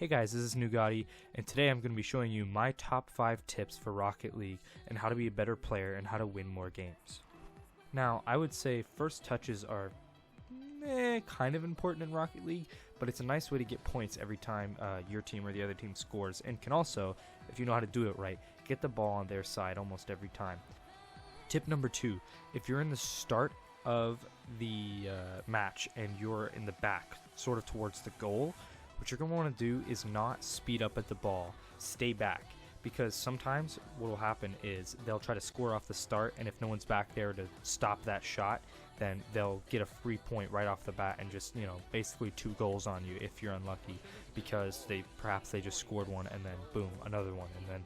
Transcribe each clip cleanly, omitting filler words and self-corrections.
Hey guys, this is Noogatti, and today I'm going to be showing you my top 5 tips for Rocket League and how to be a better player and how to win more games. Now, I would say first touches are kind of important in Rocket League, but it's a nice way to get points every time your team or the other team scores, and can also, if you know how to do it right, get the ball on their side almost every time. Tip number 2, if you're in the start of the match and you're in the back, sort of towards the goal, what you're going to want to do is not speed up at the ball, stay back, because sometimes what will happen is they'll try to score off the start, and if no one's back there to stop that shot, then they'll get a free point right off the bat and just, basically 2 goals on you if you're unlucky, because perhaps they just scored one and then boom, another one, and then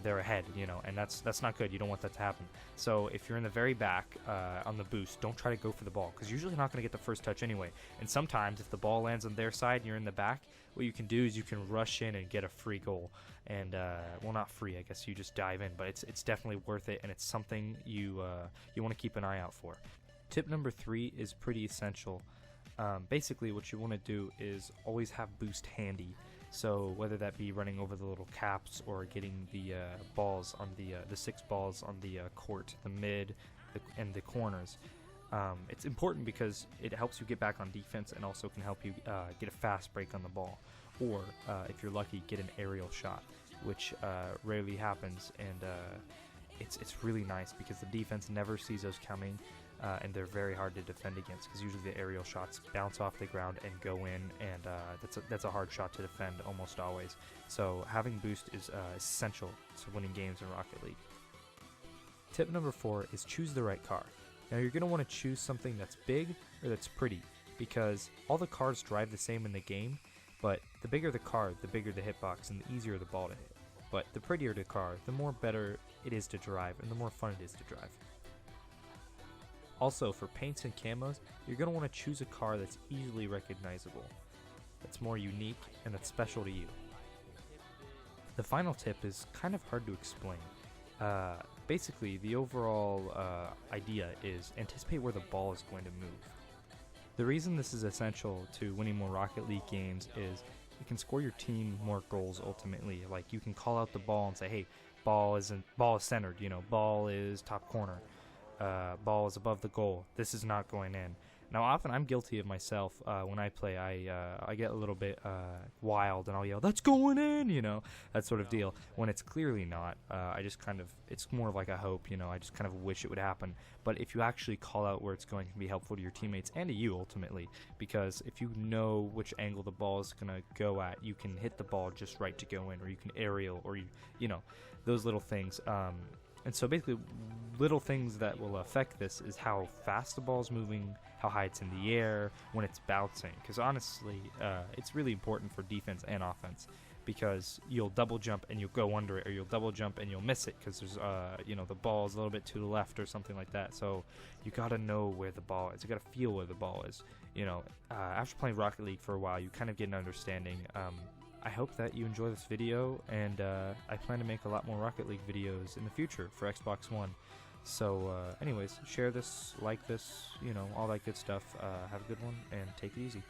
they're ahead, and that's not good. You don't want that to happen. So if you're in the very back on the boost, don't try to go for the ball, because you're usually not going to get the first touch anyway. And sometimes if the ball lands on their side and you're in the back, what you can do is you can rush in and get a free goal. And well, not free, I guess you just dive in, but it's definitely worth it, and it's something you want to keep an eye out for. Tip number 3 is pretty essential. Basically what you want to do is always have boost handy. So whether that be running over the little caps or getting the balls on the 6 balls on the court, the mid, and the corners, it's important because it helps you get back on defense and also can help you get a fast break on the ball, or if you're lucky, get an aerial shot, which rarely happens, and it's really nice because the defense never sees those coming. And they're very hard to defend against, because usually the aerial shots bounce off the ground and go in, and that's a hard shot to defend almost always. So having boost is essential to winning games in Rocket League. Tip number 4 is choose the right car. Now you're going to want to choose something that's big or that's pretty, because all the cars drive the same in the game, but the bigger the car, the bigger the hitbox and the easier the ball to hit. But the prettier the car, the more better it is to drive and the more fun it is to drive. Also, for paints and camos, you're going to want to choose a car that's easily recognizable, that's more unique, and that's special to you. The final tip is kind of hard to explain. Basically, the overall idea is anticipate where the ball is going to move. The reason this is essential to winning more Rocket League games is you can score your team more goals ultimately. Like, you can call out the ball and say, hey, ball is centered, ball is top corner. Ball is above the goal. This is not going in. Now, often I'm guilty of myself when I play. I get a little bit wild and I'll yell, "That's going in!" That sort of deal. When it's clearly not. I just it's more of like a hope. I just kind of wish it would happen. But if you actually call out where it's going, it can be helpful to your teammates and to you ultimately. Because if you know which angle the ball is gonna go at, you can hit the ball just right to go in, or you can aerial, or those little things. And so basically, little things that will affect this is how fast the ball is moving, how high it's in the air, when it's bouncing. Because honestly, it's really important for defense and offense, because you'll double jump and you'll go under it, or you'll double jump and you'll miss it because there's, the ball is a little bit to the left or something like that. So you gotta know where the ball is. You gotta feel where the ball is. After playing Rocket League for a while, you kind of get an understanding. I hope that you enjoy this video, and I plan to make a lot more Rocket League videos in the future for Xbox One. So anyways, share this, like this, all that good stuff. Have a good one, and take it easy.